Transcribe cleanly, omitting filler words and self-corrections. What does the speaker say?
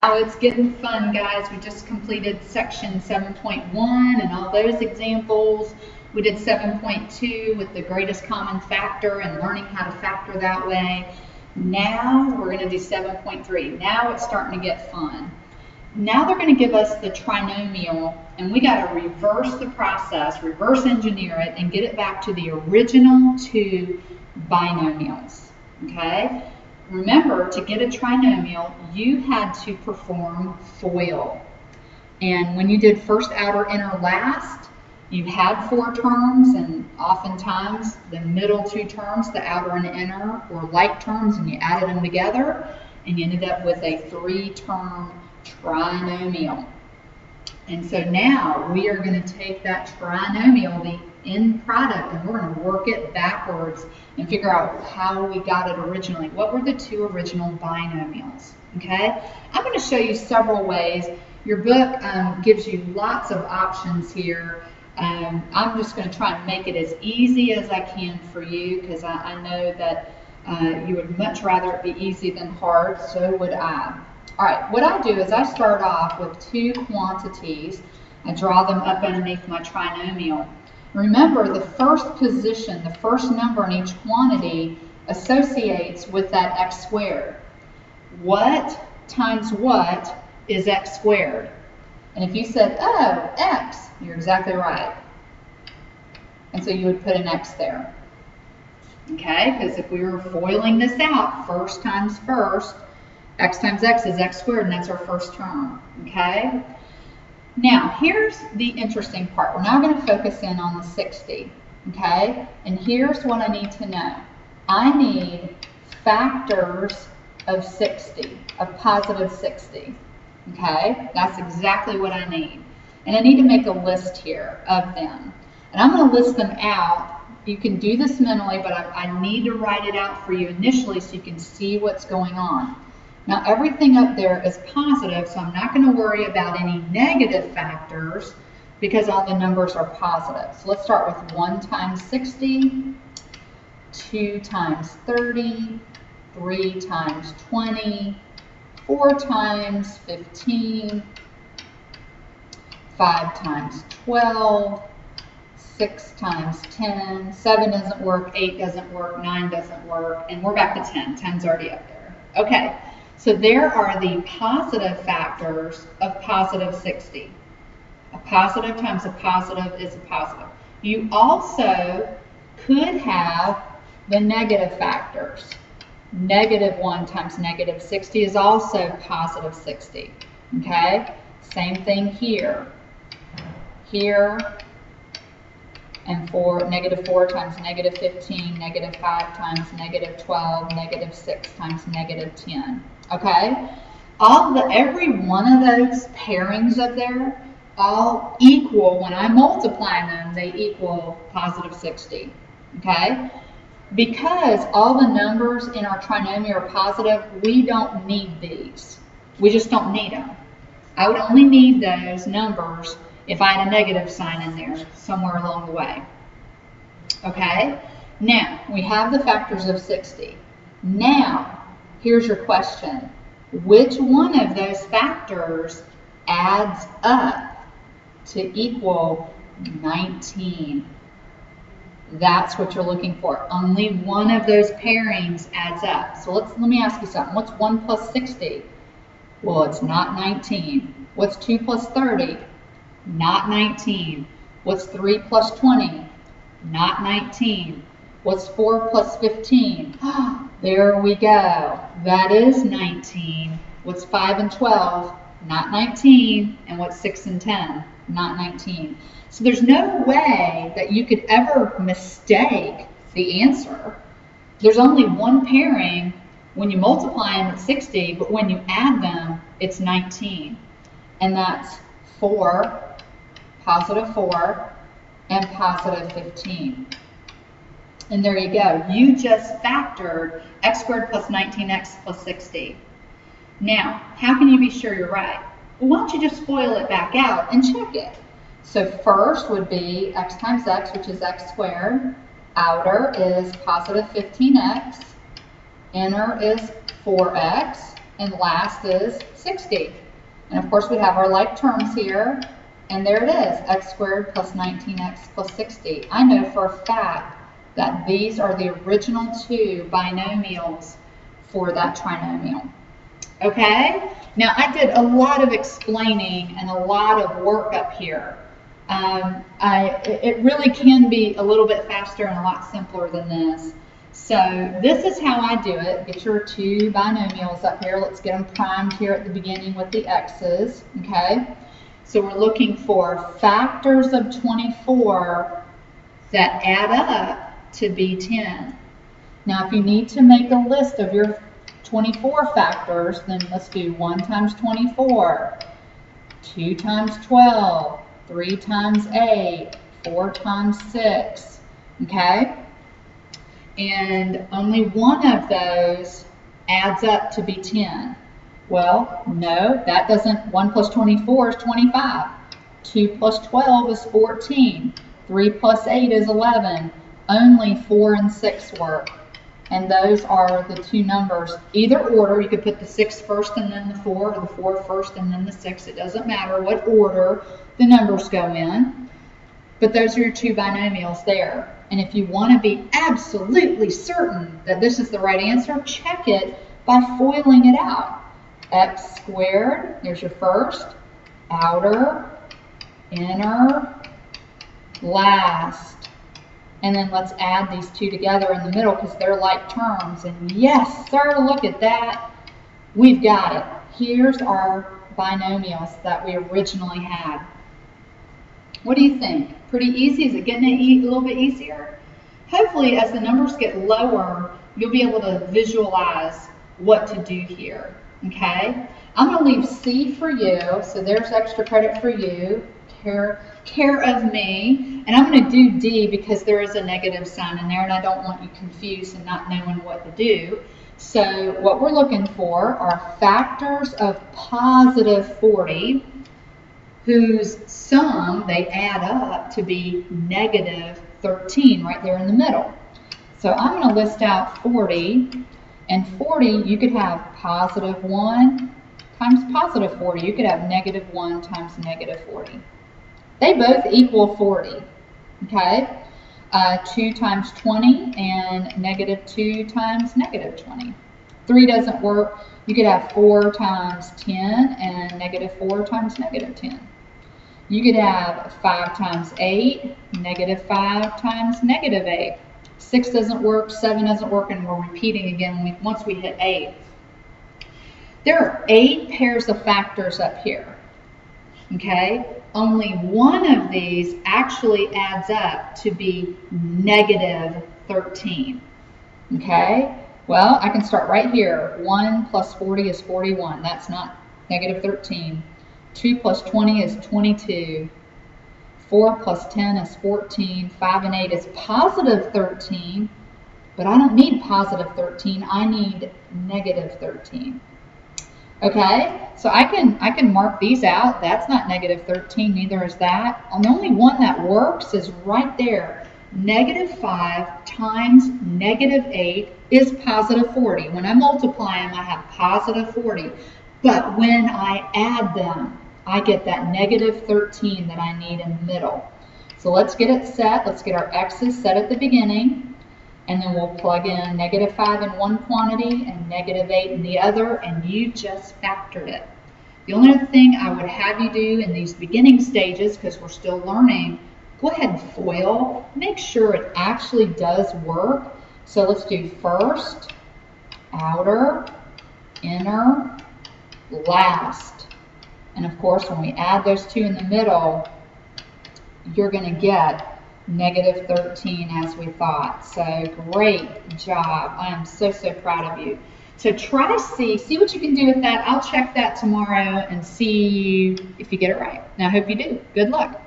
Oh, it's getting fun, guys. We just completed section 7.1 and all those examples. We did 7.2 with the greatest common factor and learning how to factor that way. Now we're going to do 7.3. Now it's starting to get fun. Now they're going to give us the trinomial, and we got to reverse the process, reverse engineer it, and get it back to the original two binomials. Okay? Remember, to get a trinomial, you had to perform FOIL. And when you did first, outer, inner, last, you had four terms, and oftentimes the middle two terms, the outer and inner, were like terms, and you added them together, and you ended up with a three-term trinomial. And so now we are going to take that trinomial, the end product, and we're going to work it backwards and figure out how we got it originally. What were the two original binomials? Okay, I'm going to show you several ways. Your book gives you lots of options here. I'm just going to try and make it as easy as I can for you, because I know that you would much rather it be easy than hard. So would I. All right, what I do is I start off with two quantities. I draw them up underneath my trinomial. Remember, the first position, the first number in each quantity associates with that x squared. What times what is x squared? And if you said, oh, x, you're exactly right. And so you would put an x there. Okay, because if we were foiling this out, first times first, x times x is x squared, and that's our first term, okay? Now, here's the interesting part. We're now going to focus in on the 60, okay? And here's what I need to know. I need factors of 60, of positive 60, okay? That's exactly what I need. And I need to make a list here of them. And I'm going to list them out. You can do this mentally, but I need to write it out for you initially so you can see what's going on. Now, everything up there is positive, so I'm not going to worry about any negative factors because all the numbers are positive. So let's start with 1 times 60, 2 times 30, 3 times 20, 4 times 15, 5 times 12, 6 times 10, 7 doesn't work, 8 doesn't work, 9 doesn't work, and we're back to 10. 10's already up there. Okay. So there are the positive factors of positive 60. A positive times a positive is a positive. You also could have the negative factors. Negative 1 times negative 60 is also positive 60. Okay? Same thing here. Here, and negative 4 times negative 15, negative 5 times negative 12, negative 6 times negative 10. Okay? Every one of those pairings up there all equal, when I multiply them, they equal positive 60. Okay? Because all the numbers in our trinomial are positive, we don't need these. We just don't need them. I would only need those numbers if I had a negative sign in there somewhere along the way. Okay? Now, we have the factors of 60. Now, here's your question. Which one of those factors adds up to equal 19? That's what you're looking for. Only one of those pairings adds up. So let me ask you something. What's 1 plus 60? Well, it's not 19. What's 2 plus 30? Not 19. What's 3 plus 20? Not 19. What's 4 plus 15? There we go. That is 19. What's 5 and 12? Not 19. And what's 6 and 10? Not 19. So there's no way that you could ever mistake the answer. There's only one pairing when you multiply them at 60, but when you add them, it's 19. And that's 4, positive 4, and positive 15. And there you go. You just factored x squared plus 19x plus 60. Now, how can you be sure you're right? Well, why don't you just FOIL it back out and check it? So first would be x times x, which is x squared. Outer is positive 15x. Inner is 4x. and last is 60. And of course we have our like terms here, and there it is, x squared plus 19x plus 60. I know for a fact that these are the original two binomials for that trinomial. Okay? Now I did a lot of explaining and a lot of work up here. It really can be a little bit faster and a lot simpler than this. So this is how I do it. Get your two binomials up here. Let's get them primed here at the beginning with the x's, okay? So we're looking for factors of 24 that add up to be 10. Now if you need to make a list of your 24 factors, then let's do 1 times 24, 2 times 12, 3 times 8, 4 times 6, okay? And only one of those adds up to be 10. Well, no, that doesn't. 1 plus 24 is 25. 2 plus 12 is 14. 3 plus 8 is 11. Only 4 and 6 work. And those are the two numbers. Either order, you could put the 6 first and then the 4, or the 4 first and then the 6. It doesn't matter what order the numbers go in. But those are your two binomials there. And if you want to be absolutely certain that this is the right answer, check it by foiling it out. X squared, here's your first, outer, inner, last. And then let's add these two together in the middle because they're like terms. And yes, sir, look at that. We've got it. Here's our binomials that we originally had. What do you think? Pretty easy? Is it getting a little bit easier? Hopefully, as the numbers get lower, you'll be able to visualize what to do here, okay? I'm going to leave C for you, so there's extra credit for you. Care of me. And I'm going to do D because there is a negative sign in there, and I don't want you confused and not knowing what to do. So what we're looking for are factors of positive 40, whose sum, they add up to be negative 13, right there in the middle. So I'm going to list out 40, and 40, you could have positive 1 times positive 40. You could have negative 1 times negative 40. They both equal 40, okay? 2 times 20 and negative 2 times negative 20. 3 doesn't work. You could have 4 times 10 and negative 4 times negative 10. You could have 5 times 8, negative 5 times negative 8. 6 doesn't work, 7 doesn't work, and we're repeating again once we hit 8. There are 8 pairs of factors up here, okay? Only one of these actually adds up to be negative 13, okay? Well, I can start right here. 1 plus 40 is 41. That's not negative 13. 2 plus 20 is 22. 4 plus 10 is 14. 5 and 8 is positive 13. But I don't need positive 13. I need negative 13. Okay, so I can mark these out. That's not negative 13, neither is that. And the only one that works is right there. Negative 5 times negative 8 is positive 40. When I multiply them, I have positive 40. But when I add them, I get that negative 13 that I need in the middle. So let's get it set. Let's get our x's set at the beginning. And then we'll plug in negative 5 in one quantity and negative 8 in the other, and you just factored it. The only other thing I would have you do in these beginning stages, because we're still learning, go ahead and FOIL. Make sure it actually does work. So let's do first, outer, inner, last. And of course, when we add those two in the middle, you're going to get negative 13 as we thought. So great job. I am so proud of you. So try see what you can do with that. I'll check that tomorrow and see if you get it right. And I hope you do. Good luck.